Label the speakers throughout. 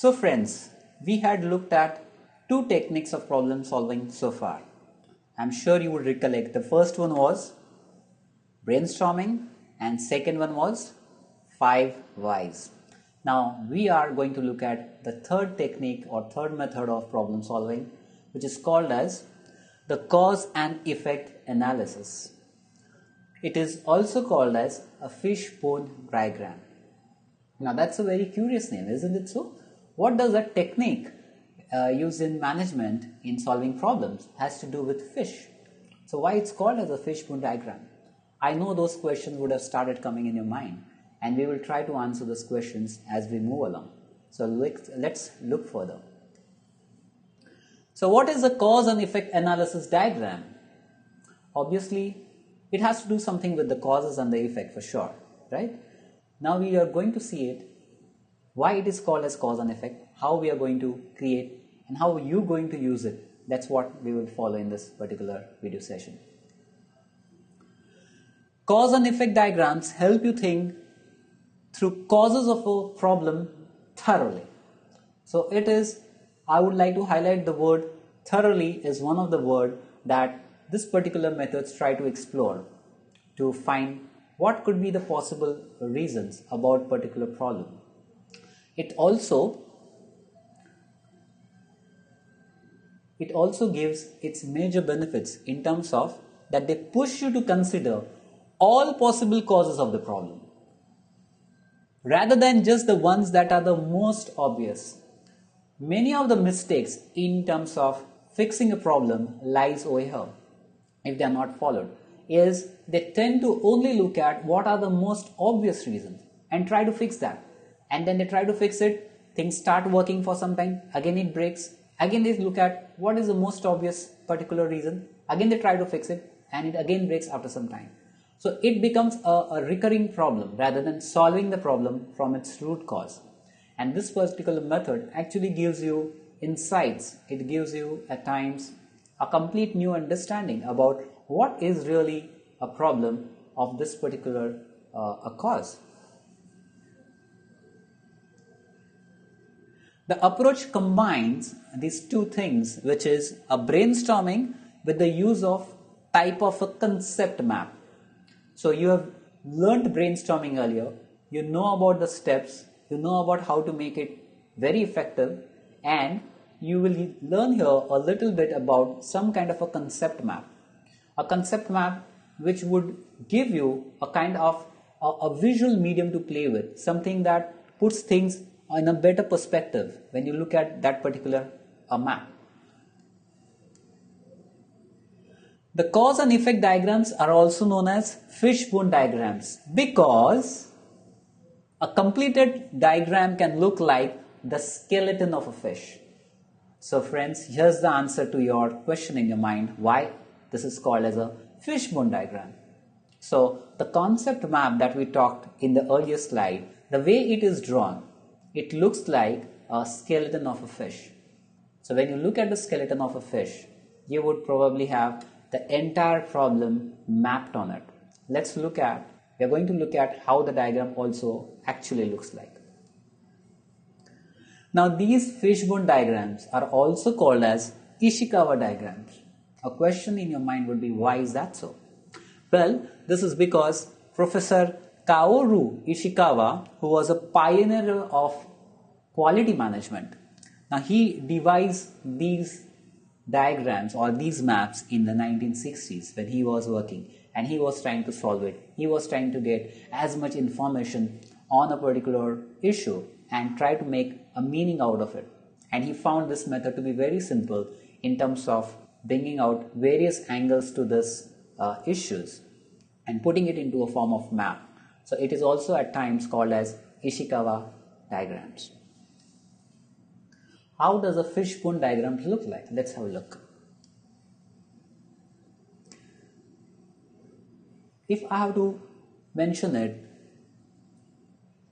Speaker 1: So friends, we had looked at two techniques of problem solving so far. I'm sure you would recollect the first one was brainstorming and second one was 5 whys. Now we are going to look at the third technique or third method of problem solving, which is called as the cause and effect analysis. It is also called as a fishbone diagram. Now that's a very curious name, isn't it so? What does a technique used in management in solving problems has to do with fish? So why it's called as a fishbone diagram? I know those questions would have started coming in your mind, and we will try to answer those questions as we move along. So let's look further. So what is a cause and effect analysis diagram? Obviously, it has to do something with the causes and the effect for sure, right? Now we are going to see it, why it is called as cause and effect, how we are going to create, and how you're going to use it. That's what we will follow in this particular video session. Cause and effect diagrams help you think through causes of a problem thoroughly. So it is, I would like to highlight the word thoroughly is one of the words that this particular methods try to explore to find what could be the possible reasons about particular problem. It also gives its major benefits in terms of that they push you to consider all possible causes of the problem rather than just the ones that are the most obvious. Many of the mistakes in terms of fixing a problem lies over here, if they are not followed, is they tend to only look at what are the most obvious reasons and try to fix that. And then they try to fix it, things start working for some time, again it breaks, again they look at what is the most obvious particular reason, again they try to fix it, and it again breaks after some time. So it becomes a recurring problem rather than solving the problem from its root cause. And this particular method actually gives you insights, it gives you at times a complete new understanding about what is really a problem of this particular cause. The approach combines these two things, which is a brainstorming with the use of type of a concept map. So you have learned brainstorming earlier, you know about the steps, you know about how to make it very effective, and you will learn here a little bit about some kind of a concept map. A concept map which would give you a kind of a visual medium to play with, something that puts things in a better perspective when you look at that particular map. The cause and effect diagrams are also known as fishbone diagrams because a completed diagram can look like the skeleton of a fish. So friends, here's the answer to your question in your mind, why this is called as a fishbone diagram. So the concept map that we talked in the earlier slide, the way it is drawn, it looks like a skeleton of a fish. So when you look at the skeleton of a fish, you would probably have the entire problem mapped on it. We are going to look at how the diagram also actually looks like. Now these fishbone diagrams are also called as Ishikawa diagrams. A question in your mind would be, why is that so? Well, this is because Professor Kaoru Ishikawa, who was a pioneer of quality management, now he devised these diagrams or these maps in the 1960s when he was working, and he was trying to solve it. He was trying to get as much information on a particular issue and try to make a meaning out of it. And he found this method to be very simple in terms of bringing out various angles to this issues and putting it into a form of map. So it is also at times called as Ishikawa diagrams. How does a fishbone diagram look like? Let's have a look. If I have to mention it,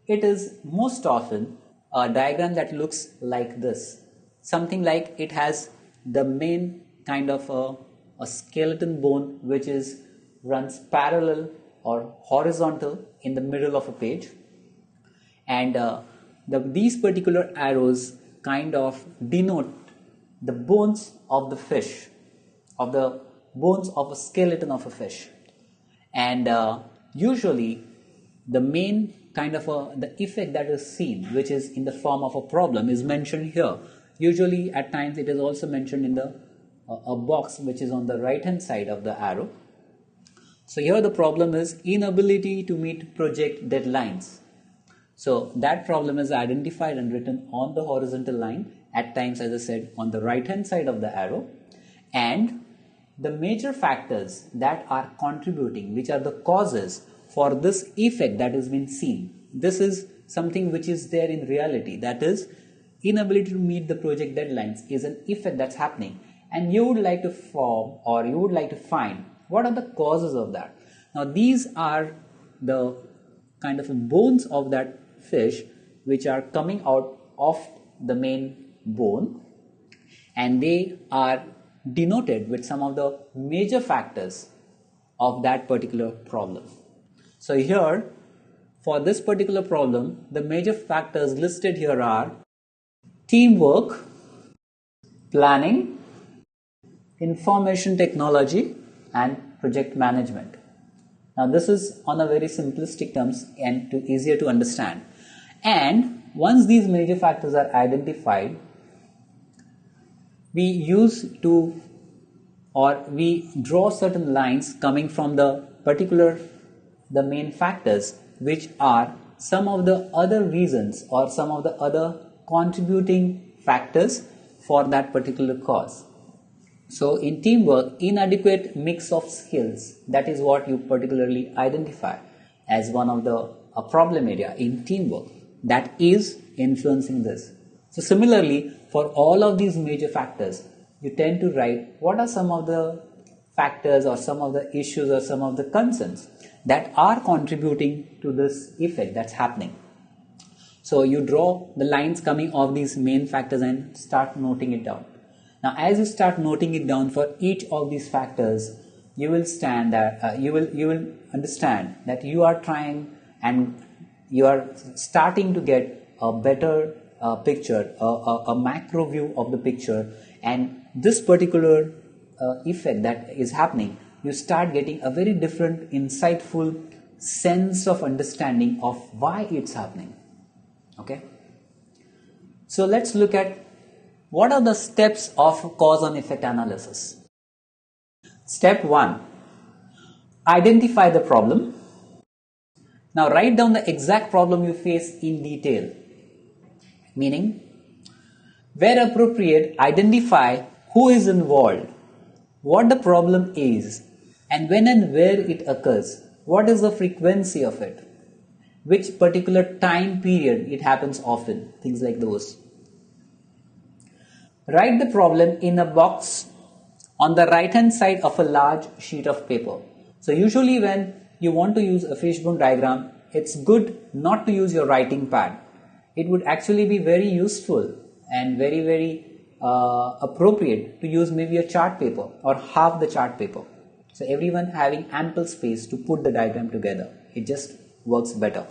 Speaker 1: it is most often a diagram that looks like this. Something like it has the main kind of a skeleton bone which runs parallel or horizontal in the middle of a page, and these particular arrows kind of denote the bones of the fish, of the bones of a skeleton of a fish. And usually the main kind of the effect that is seen, which is in the form of a problem, is mentioned here. Usually at times it is also mentioned in the a box which is on the right hand side of the arrow. So here the problem is inability to meet project deadlines. So that problem is identified and written on the horizontal line, at times, as I said, on the right hand side of the arrow. And the major factors that are contributing, which are the causes for this effect that has been seen. This is something which is there in reality, that is inability to meet the project deadlines is an effect that's happening, and you would like to form, or you would like to find, what are the causes of that. Now these are the kind of bones of that fish which are coming out of the main bone, and they are denoted with some of the major factors of that particular problem. So here, for this particular problem, the major factors listed here are teamwork, planning, information technology, and project management. Now this is on a very simplistic terms and easier to understand. And once these major factors are identified, we use to, or we draw certain lines coming from the main factors, which are some of the other reasons or some of the other contributing factors for that particular cause. So in teamwork, inadequate mix of skills, that is what you particularly identify as one of the problem area in teamwork that is influencing this. So similarly, for all of these major factors, you tend to write what are some of the factors or some of the issues or some of the concerns that are contributing to this effect that's happening. So you draw the lines coming off these main factors and start noting it down. Now as you start noting it down for each of these factors, you will understand that you are trying and you are starting to get a better picture, a macro view of the picture, and this particular effect that is happening, you start getting a very different, insightful sense of understanding of why it's happening. Okay? So let's look at what are the steps of cause and effect analysis. Step 1. Identify the problem. Now write down the exact problem you face in detail. Meaning, where appropriate, identify who is involved, what the problem is, and when and where it occurs, what is the frequency of it, which particular time period it happens often, things like those. Write the problem in a box on the right hand side of a large sheet of paper. So usually when you want to use a fishbone diagram, it's good not to use your writing pad. It would actually be very useful and very appropriate to use maybe a chart paper or half the chart paper. So everyone having ample space to put the diagram together. It just works better.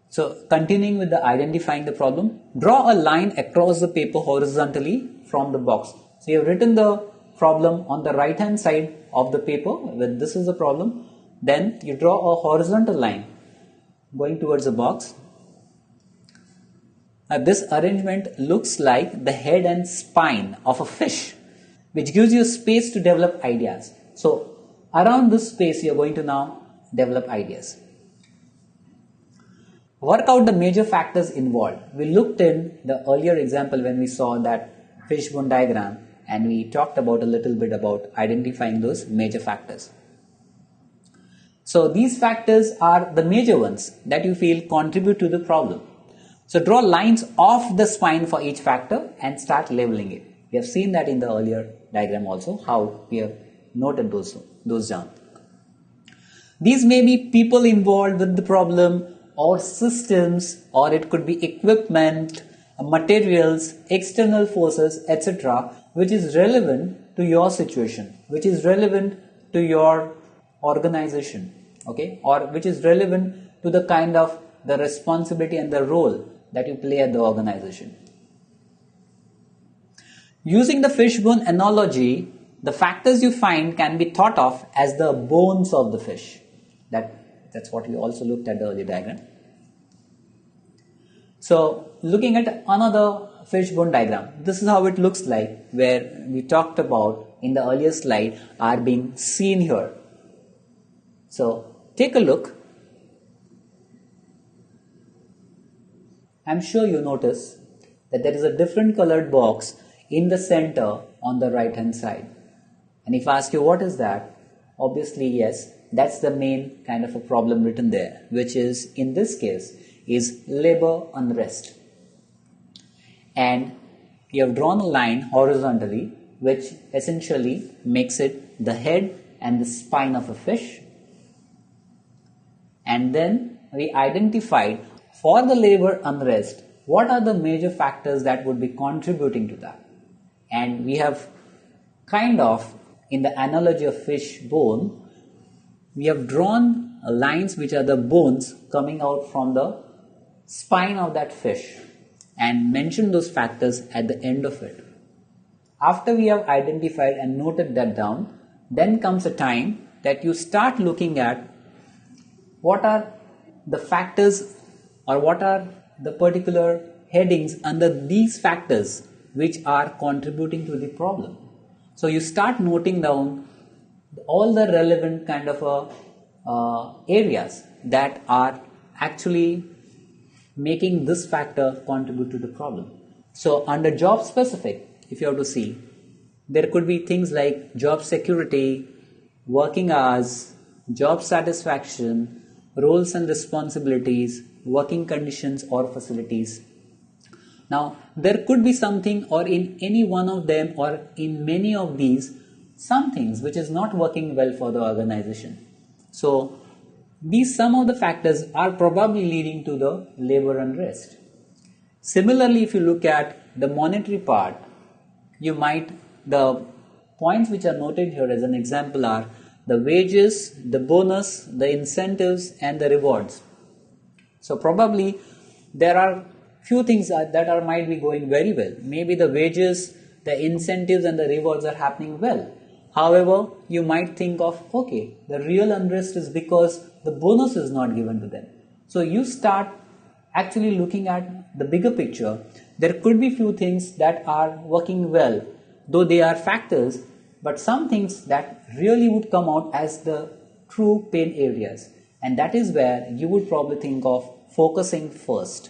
Speaker 1: So continuing with the identifying the problem, draw a line across the paper horizontally from the box. So you have written the problem on the right hand side of the paper, when this is the problem, then you draw a horizontal line going towards the box. Now this arrangement looks like the head and spine of a fish, which gives you space to develop ideas. So around this space you are going to now develop ideas. Work out the major factors involved. We looked in the earlier example when we saw that fishbone diagram, and we talked about a little bit about identifying those major factors. So these factors are the major ones that you feel contribute to the problem. So draw lines off the spine for each factor and start labeling it. We have seen that in the earlier diagram also, how we have noted those down. These may be people involved with the problem, or systems, or it could be equipment, materials, external forces, etc., which is relevant to your situation, which is relevant to your organization, okay, or which is relevant to the kind of the responsibility and the role that you play at the organization. Using the fishbone analogy, the factors you find can be thought of as the bones of the fish. That's what we also looked at the earlier diagram. So looking at another fishbone diagram, this is how it looks like, where we talked about in the earlier slide are being seen here. So take a look. I'm sure you notice that there is a different colored box in the center on the right hand side. And if I ask you what is that, obviously yes, that's the main kind of a problem written there, which is in this case is labor unrest. And you have drawn a line horizontally which essentially makes it the head and the spine of a fish. And then we identified for the labor unrest what are the major factors that would be contributing to that. And we have kind of, in the analogy of fish bone, we have drawn lines which are the bones coming out from the spine of that fish and mentioned those factors at the end of it. After we have identified and noted that down, then comes a time that you start looking at what are the factors or what are the particular headings under these factors which are contributing to the problem. So you start noting down all the relevant kind of areas that are actually making this factor contribute to the problem. So under job specific, if you have to see, there could be things like job security, working hours, job satisfaction, roles and responsibilities, working conditions or facilities. Now, there could be something or in any one of them or in many of these, some things which is not working well for the organization. So, these some of the factors are probably leading to the labor unrest. Similarly, if you look at the monetary part, the points which are noted here as an example are the wages, the bonus, the incentives and the rewards. So probably there are few things that might be going very well. Maybe the wages, the incentives and the rewards are happening well. However, you might think of, okay, the real unrest is because the bonus is not given to them. So you start actually looking at the bigger picture. There could be few things that are working well, though they are factors, but some things that really would come out as the true pain areas. And that is where you would probably think of focusing first.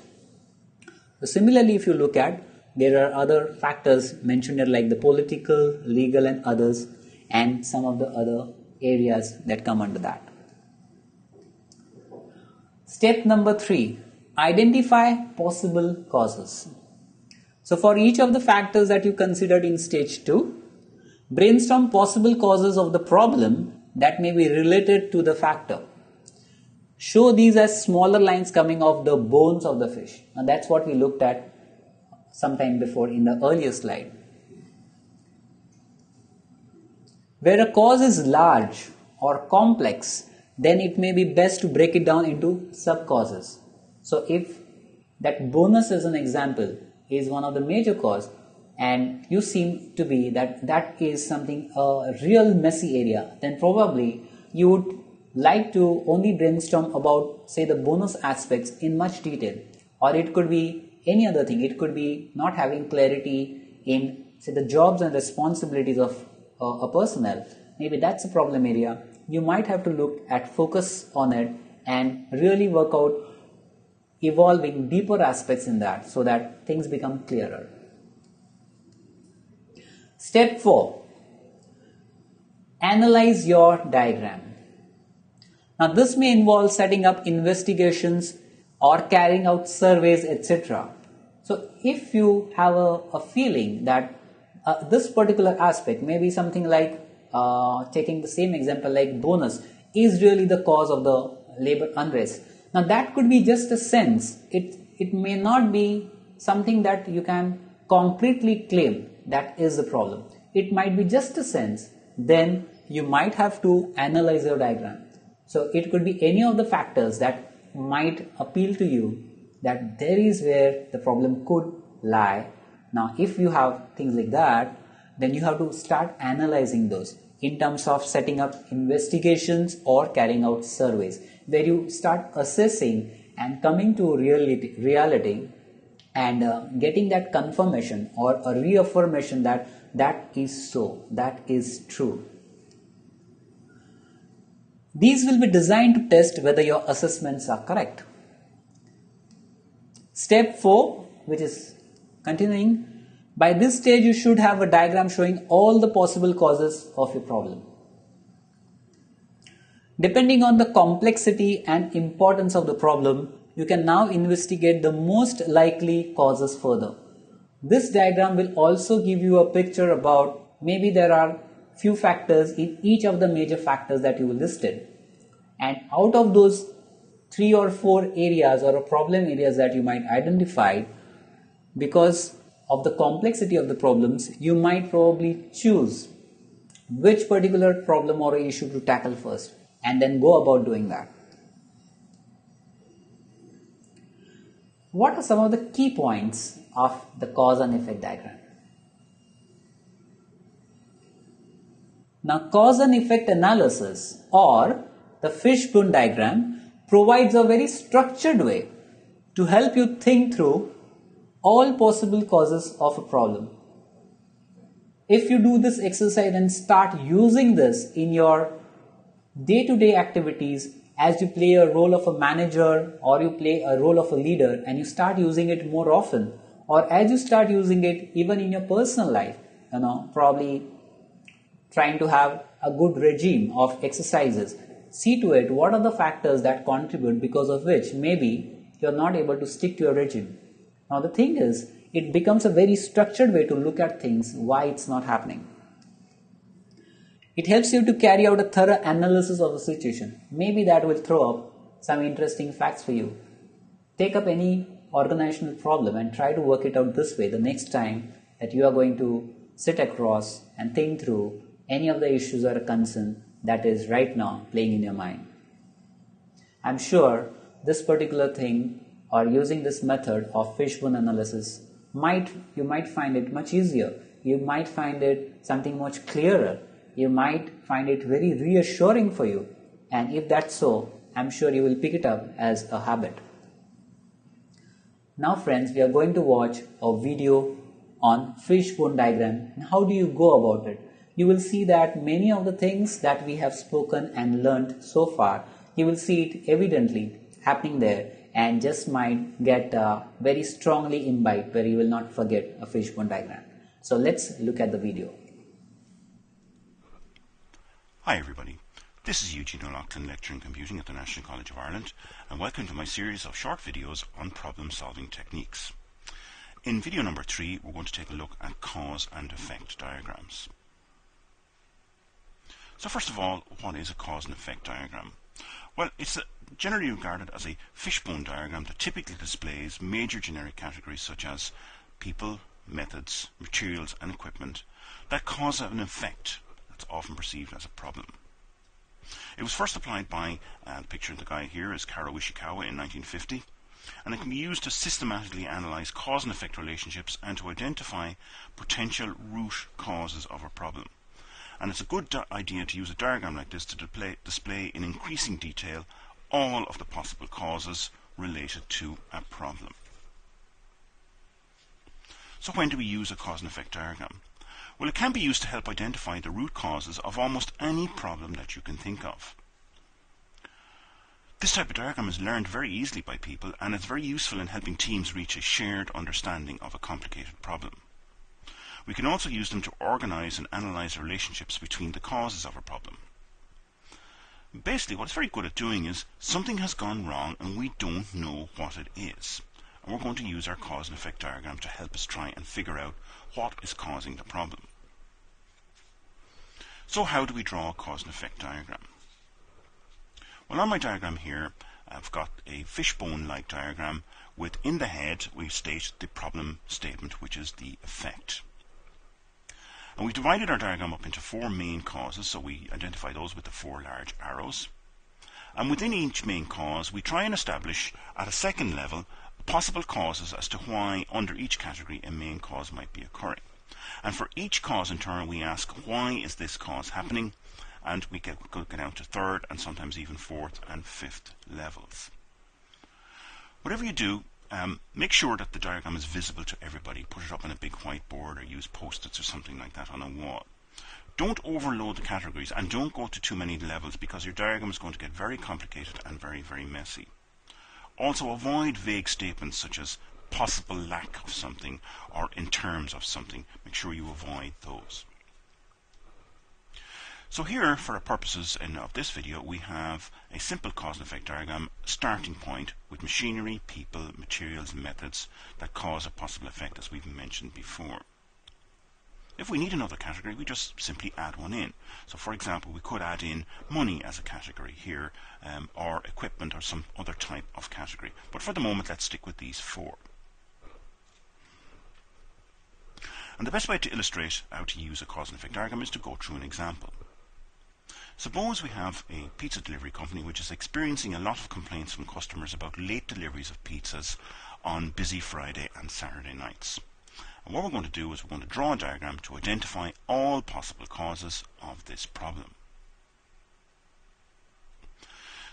Speaker 1: So similarly, if you look at, there are other factors mentioned here like the political, legal and others, and some of the other areas that come under that. Step number 3, identify possible causes. So for each of the factors that you considered in stage 2, brainstorm possible causes of the problem that may be related to the factor. Show these as smaller lines coming off the bones of the fish. Now that's what we looked at sometime before in the earlier slide. Where a cause is large or complex, then it may be best to break it down into sub-causes. So if that bonus as an example is one of the major cause and you seem to be that is something a real messy area, then probably you would like to only brainstorm about, say, the bonus aspects in much detail, or it could be any other thing. It could be not having clarity in, say, the jobs and responsibilities of a personnel. Maybe that's a problem area. You might have to look at focus on it and really work out evolving deeper aspects in that so that things become clearer. Step 4, analyze your diagram. Now this may involve setting up investigations or carrying out surveys, etc. So if you have a feeling that this particular aspect may be something like taking the same example like bonus is really the cause of the labor unrest. Now that could be just a sense. It may not be something that you can concretely claim that is the problem. It might be just a sense. Then you might have to analyze your diagram. So it could be any of the factors that might appeal to you that there is where the problem could lie. Now, if you have things like that, then you have to start analyzing those in terms of setting up investigations or carrying out surveys, where you start assessing and coming to reality and getting that confirmation or a reaffirmation that that is so, that is true. These will be designed to test whether your assessments are correct. Step 4, which is continuing, by this stage you should have a diagram showing all the possible causes of your problem. Depending on the complexity and importance of the problem, you can now investigate the most likely causes further. This diagram will also give you a picture about maybe there are few factors in each of the major factors that you listed, and out of those 3 or 4 areas or problem areas that you might identify, because of the complexity of the problems, you might probably choose which particular problem or issue to tackle first and then go about doing that. What are some of the key points of the cause and effect diagram? Now, cause and effect analysis, or the fishbone diagram, provides a very structured way to help you think through all possible causes of a problem. If you do this exercise and start using this in your day-to-day activities, as you play a role of a manager or you play a role of a leader and you start using it more often, or as you start using it even in your personal life, probably trying to have a good regime of exercises, see to it what are the factors that contribute because of which maybe you're not able to stick to your regime. Now the thing is, it becomes a very structured way to look at things, why it's not happening. It helps you to carry out a thorough analysis of the situation. Maybe that will throw up some interesting facts for you. Take up any organizational problem and try to work it out this way the next time that you are going to sit across and think through any of the issues or a concern that is right now playing in your mind. I'm sure this particular thing or using this method of fishbone analysis you might find it much easier. You might find it something much clearer. You might find it very reassuring for you. And if that's so, I'm sure you will pick it up as a habit. Now friends, we are going to watch a video on fishbone diagram and how do you go about it. You will see that many of the things that we have spoken and learned so far, you will see it evidently happening there and just might get very strongly imbibed where you will not forget a fishbone diagram. So let's look at the video.
Speaker 2: Hi everybody, this is Eugene O'Loughlin, lecturing computing at the National College of Ireland, and welcome to my series of short videos on problem-solving techniques. In video number 3, we're going to take a look at cause and effect diagrams. So first of all, what is a cause and effect diagram? Well, it's generally regarded as a fishbone diagram that typically displays major generic categories such as people, methods, materials and equipment that cause an effect that's often perceived as a problem. It was first applied by, the picture of the guy here is Karo Ishikawa in 1950, and it can be used to systematically analyze cause and effect relationships and to identify potential root causes of a problem. And it's a good idea to use a diagram like this to display in increasing detail all of the possible causes related to a problem. So when do we use a cause and effect diagram? Well, it can be used to help identify the root causes of almost any problem that you can think of. This type of diagram is learned very easily by people, and it's very useful in helping teams reach a shared understanding of a complicated problem. We can also use them to organize and analyze relationships between the causes of a problem. Basically, what it's very good at doing is something has gone wrong and we don't know what it is. And we're going to use our cause and effect diagram to help us try and figure out what is causing the problem. So how do we draw a cause and effect diagram? Well, on my diagram here, I've got a fishbone-like diagram with, in the head, we state the problem statement, which is the effect. And we've divided our diagram up into 4 main causes, so we identify those with the 4 large arrows. And within each main cause, we try and establish at a second level possible causes as to why under each category a main cause might be occurring. And for each cause in turn, we ask, why is this cause happening? And we get out to third and sometimes even fourth and fifth levels. Whatever you do, make sure that the diagram is visible to everybody. Put it up on a big whiteboard or use post-its or something like that on a wall. Don't overload the categories and don't go to too many levels, because your diagram is going to get very complicated and very, very messy. Also, avoid vague statements such as possible lack of something or in terms of something. Make sure you avoid those. So here, for our purposes of this video, we have a simple cause and effect diagram starting point with machinery, people, materials, and methods that cause a possible effect, as we've mentioned before. If we need another category, we just simply add one in. So for example, we could add in money as a category here, or equipment or some other type of category. But for the moment, let's stick with these four. And the best way to illustrate how to use a cause and effect diagram is to go through an example. Suppose we have a pizza delivery company which is experiencing a lot of complaints from customers about late deliveries of pizzas on busy Friday and Saturday nights. And what we're going to do is we're going to draw a diagram to identify all possible causes of this problem.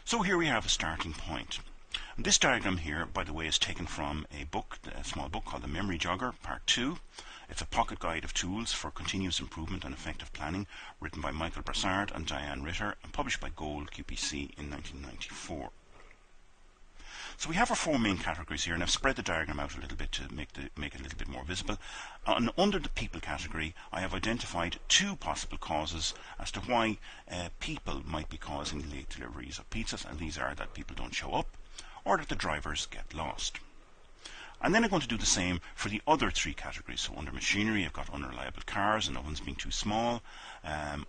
Speaker 2: So here we have a starting point. And this diagram here, by the way, is taken from a book, a small book called The Memory Jogger, Part 2. It's a pocket guide of tools for continuous improvement and effective planning, written by Michael Brassard and Diane Ritter, and published by Gold QPC in 1994. So we have our four main categories here, and I've spread the diagram out a little bit to make it a little bit more visible. And under the people category, I have identified two possible causes as to why people might be causing late deliveries of pizzas, and these are that people don't show up or that the drivers get lost. And then I'm going to do the same for the other three categories. So under machinery, I've got unreliable cars and ovens being too small.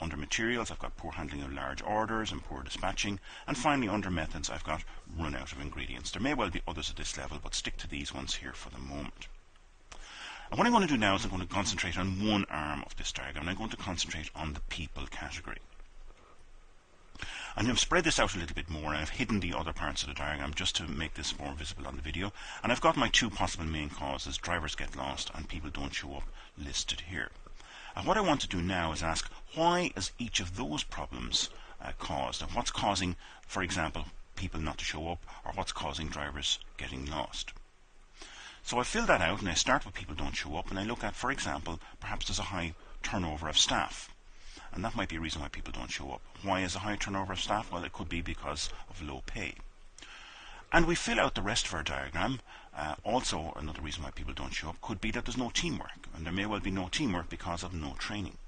Speaker 2: Under materials, I've got poor handling of large orders and poor dispatching. And finally, under methods, I've got run out of ingredients. There may well be others at this level, but stick to these ones here for the moment. And what I'm going to do now is I'm going to concentrate on one arm of this diagram. I'm going to concentrate on the people category. And I've spread this out a little bit more, and I've hidden the other parts of the diagram just to make this more visible on the video. And I've got my two possible main causes, drivers get lost and people don't show up, listed here. And what I want to do now is ask, why is each of those problems caused? And what's causing, for example, people not to show up, or what's causing drivers getting lost? So I fill that out, and I start with people don't show up, and I look at, for example, perhaps there's a high turnover of staff. And that might be a reason why people don't show up. Why is a high turnover of staff? Well, it could be because of low pay. And we fill out the rest of our diagram. Also, another reason why people don't show up could be that there's no teamwork. And there may well be no teamwork because of no training.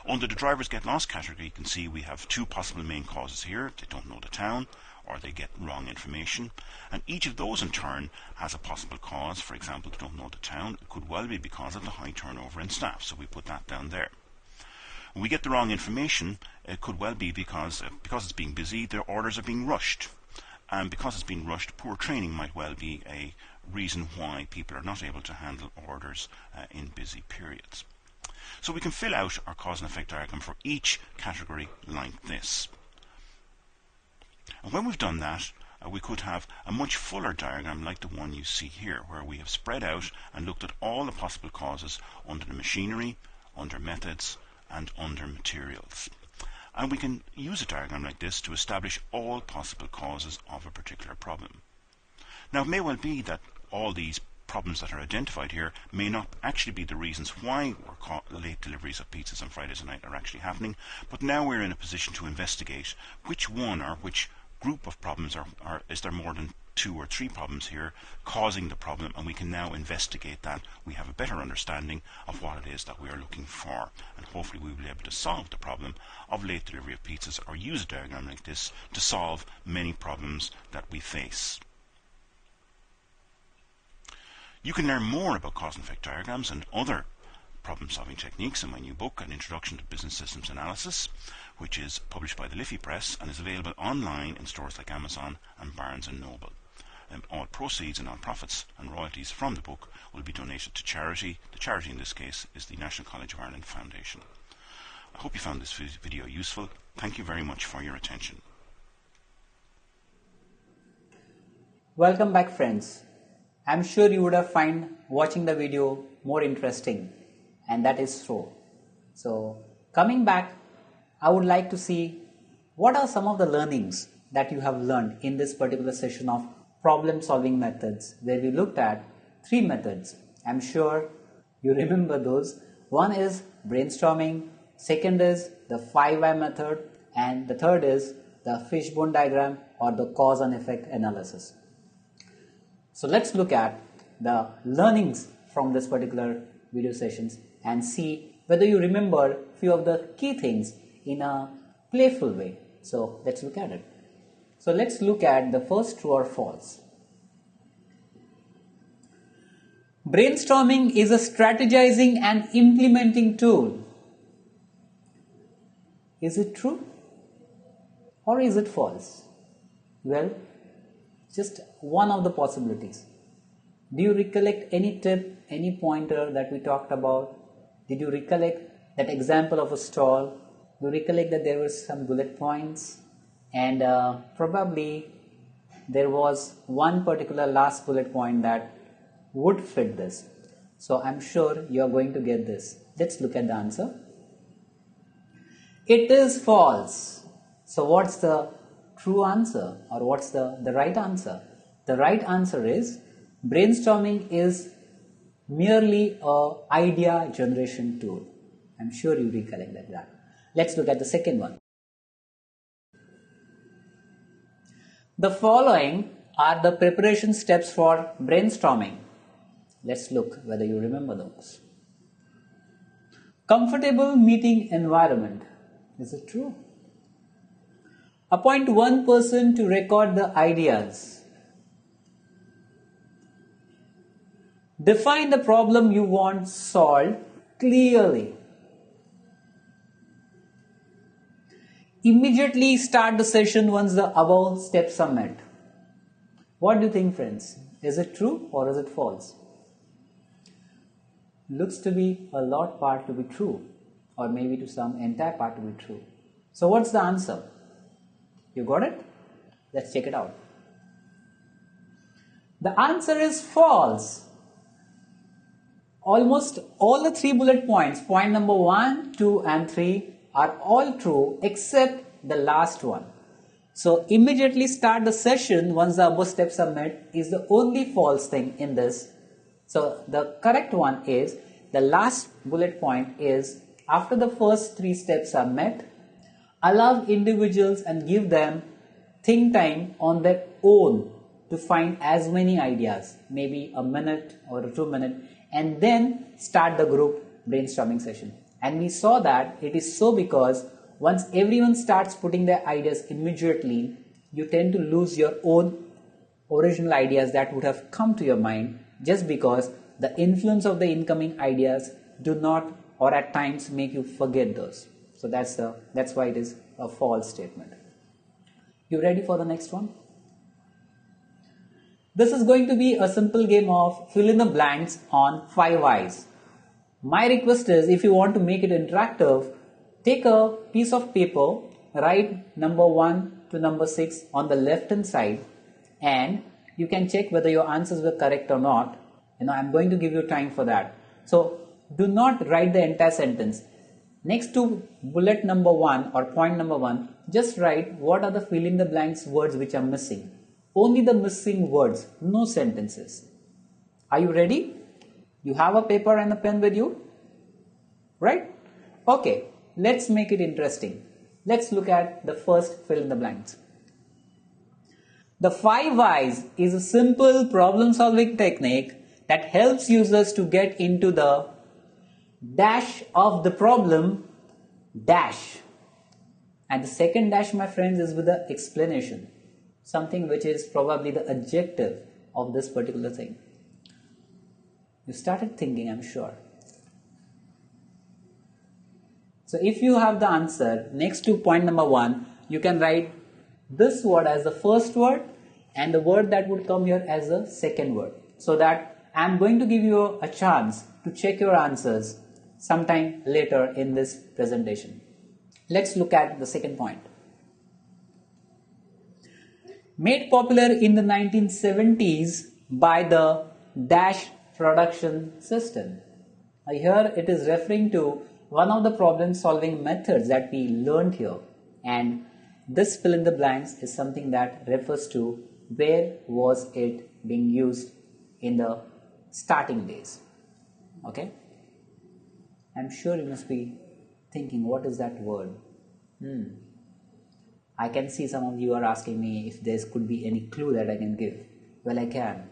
Speaker 2: Under the drivers get lost category, you can see we have two possible main causes here. They don't know the town, or they get wrong information. And each of those in turn has a possible cause. For example, they don't know the town. It could well be because of the high turnover in staff. So we put that down there. When we get the wrong information, it could well be because it's being busy, their orders are being rushed. And because it's being rushed, poor training might well be a reason why people are not able to handle orders in busy periods. So we can fill out our cause and effect diagram for each category like this. And when we've done that, we could have a much fuller diagram like the one you see here, where we have spread out and looked at all the possible causes under the machinery, under methods, and under materials. And we can use a diagram like this to establish all possible causes of a particular problem. Now, it may well be that all these problems that are identified here may not actually be the reasons why late deliveries of pizzas on Fridays night are actually happening, but now we're in a position to investigate which one or which group of problems is there more than two or three problems here causing the problem, and we can now investigate that. We have a better understanding of what it is that we are looking for, and hopefully we will be able to solve the problem of late delivery of pizzas, or use a diagram like this to solve many problems that we face. You can learn more about cause and effect diagrams and other problem-solving techniques in my new book, An Introduction to Business Systems Analysis, which is published by the Liffey Press and is available online in stores like Amazon and Barnes & Noble. All proceeds and all profits and royalties from the book will be donated to charity. The charity in this case is the National College of Ireland Foundation. I hope you found this video useful. Thank you very much for your attention.
Speaker 1: Welcome back, friends. I'm sure you would have found watching the video more interesting, and that is so. So coming back, I would like to see what are some of the learnings that you have learned in this particular session of problem solving methods, where we looked at 3 methods. I'm sure you remember those. One is brainstorming, second is the 5 why method, and the third is the fishbone diagram or the cause and effect analysis. So let's look at the learnings from this particular video sessions and see whether you remember few of the key things in a playful way. So let's look at it. So let's look at the first true or false. Brainstorming is a strategizing and implementing tool. Is it true or is it false? Well, just one of the possibilities. Do you recollect any tip, any pointer that we talked about? Did you recollect that example of a stall? Do you recollect that there were some bullet points? And probably there was one particular last bullet point that would fit this. So I'm sure you are going to get this. Let's look at the answer. It is false. So what's the true answer, or what's the right answer? The right answer is brainstorming is merely a idea generation tool. I'm sure you recollect that. Let's look at the second one. The following are the preparation steps for brainstorming. Let's look whether you remember those. Comfortable meeting environment. Is it true? Appoint one person to record the ideas. Define the problem you want solved clearly. Immediately start the session once the above steps are met. What do you think, friends? Is it true or is it false? Looks to be a lot part to be true, or maybe to some entire part to be true. So what's the answer? You got it? Let's check it out. The answer is false. Almost all the 3 bullet points, point number 1, 2 and 3 are all true except the last one. So immediately start the session once the above steps are met is the only false thing in this. So the correct one is the last bullet point is after the first 3 steps are met, allow individuals and give them think time on their own to find as many ideas, maybe a minute or 2 minutes, and then start the group brainstorming session. And we saw that it is so because once everyone starts putting their ideas immediately, you tend to lose your own original ideas that would have come to your mind, just because the influence of the incoming ideas do not or at times make you forget those. So that's why it is a false statement. You ready for the next one? This is going to be a simple game of fill in the blanks on 5 whys. My request is, if you want to make it interactive, take a piece of paper, write number 1 to number 6 on the left hand side, and you can check whether your answers were correct or not. I'm going to give you time for that. So do not write the entire sentence. Next to bullet number 1 or point number 1, just write what are the fill in the blanks words which are missing. Only the missing words, no sentences. Are you ready? You have a paper and a pen with you? Right? Okay, let's make it interesting. Let's look at the first fill in the blanks. The 5 whys is a simple problem solving technique that helps users to get into the dash of the problem dash. And the second dash, my friends, is with the explanation. Something which is probably the adjective of this particular thing. You started thinking, I'm sure. So if you have the answer next to point number 1, you can write this word as the first word and the word that would come here as the second word. So that I'm going to give you a chance to check your answers sometime later in this presentation. Let's look at the second point. Made popular in the 1970s by the Dash production system. Here it is referring to one of the problem solving methods that we learned here, and this fill in the blanks is something that refers to where was it being used in the starting days. Okay, I'm sure you must be thinking, what is that word? I can see some of you are asking me if there could be any clue that I can give. Well, I can.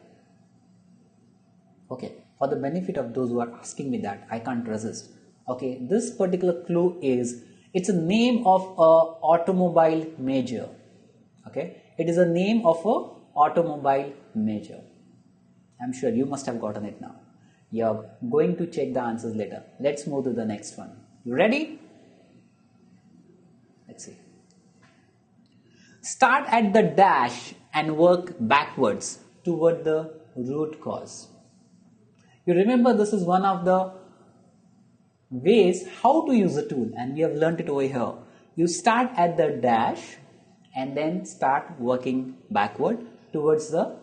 Speaker 1: Okay, for the benefit of those who are asking me that, I can't resist. Okay, this particular clue is, it's a name of a automobile major. Okay, it is a name of a automobile major. I'm sure you must have gotten it now. You're going to check the answers later. Let's move to the next one. You ready? Let's see. Start at the dash and work backwards toward the root cause. You remember, this is one of the ways how to use a tool, and we have learned it over here. You start at the dash and then start working backward towards the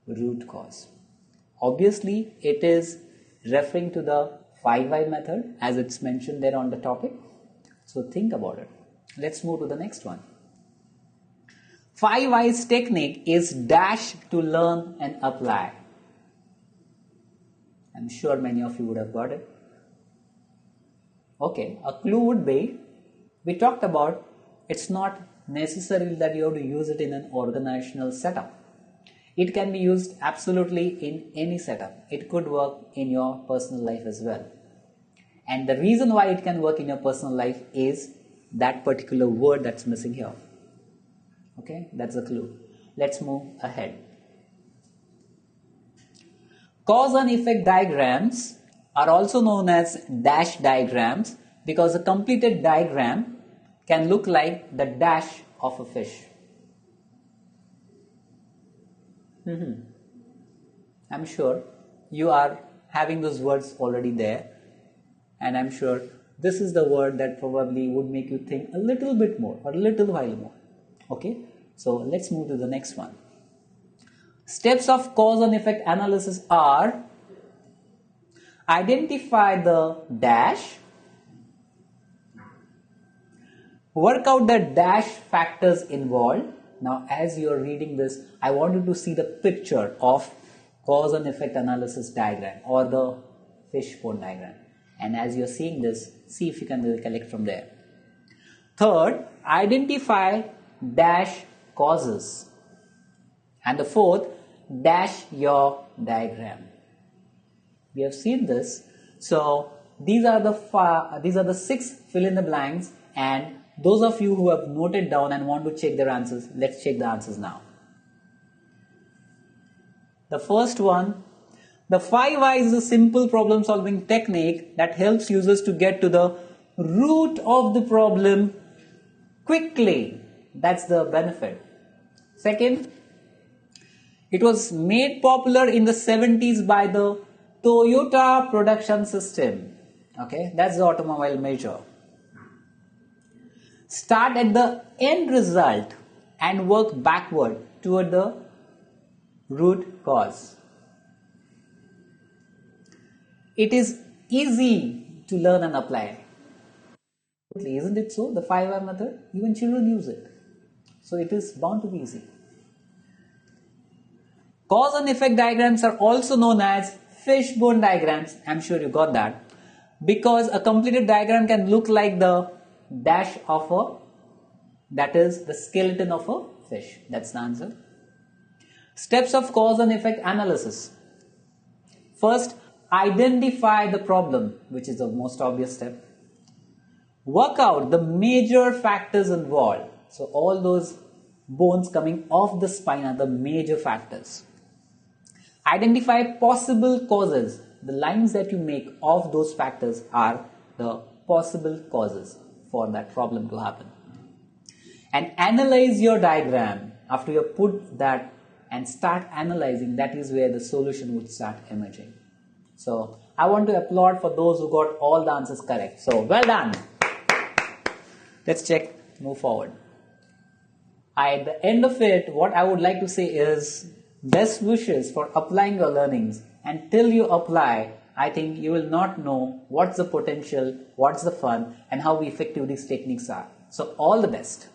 Speaker 1: root cause. Obviously, it is referring to the 5 why method as it's mentioned there on the topic. So think about it. Let's move to the next one. 5 whys technique is dash to learn and apply. I'm sure many of you would have got it. Okay, a clue would be, we talked about it's not necessary that you have to use it in an organizational setup. It can be used absolutely in any setup. It could work in your personal life as well. And the reason why it can work in your personal life is that particular word that's missing here. Okay, that's a clue. Let's move ahead. Cause and effect diagrams are also known as dash diagrams because a completed diagram can look like the dash of a fish. I'm sure you are having those words already there, and I'm sure this is the word that probably would make you think a little bit more or a little while more. Okay, so let's move to the next one. Steps of cause and effect analysis are: identify the dash, work out the dash factors involved. Now, as you are reading this, I want you to see the picture of cause and effect analysis diagram or the fishbone diagram. And as you're seeing this, see if you can recollect from there. Third, identify dash causes. And the fourth, dash your diagram. We have seen this. So these are the 6 fill in the blanks, and those of you who have noted down and want to check their answers, let's check the answers now. The first one, the 5 whys is a simple problem solving technique that helps users to get to the root of the problem quickly. That's the benefit. Second, it was made popular in the 70s by the Toyota production system. Okay, that's the automobile major. Start at the end result and work backward toward the root cause. It is easy to learn and apply. Isn't it so? The 5 why method, even children use it. So it is bound to be easy. Cause and effect diagrams are also known as fishbone diagrams. I'm sure you got that. Because a completed diagram can look like the dash of that is the skeleton of a fish. That's the answer. Steps of cause and effect analysis. First, identify the problem, which is the most obvious step. Work out the major factors involved. So all those bones coming off the spine are the major factors. Identify possible causes. The lines that you make of those factors are the possible causes for that problem to happen. And analyze your diagram. After you put that and start analyzing, that is where the solution would start emerging. So I want to applaud for those who got all the answers correct. So well done. Let's check, move forward. At the end of it, what I would like to say is best wishes for applying your learnings. And till you apply, I think you will not know what's the potential, what's the fun, and how effective these techniques are. So all the best.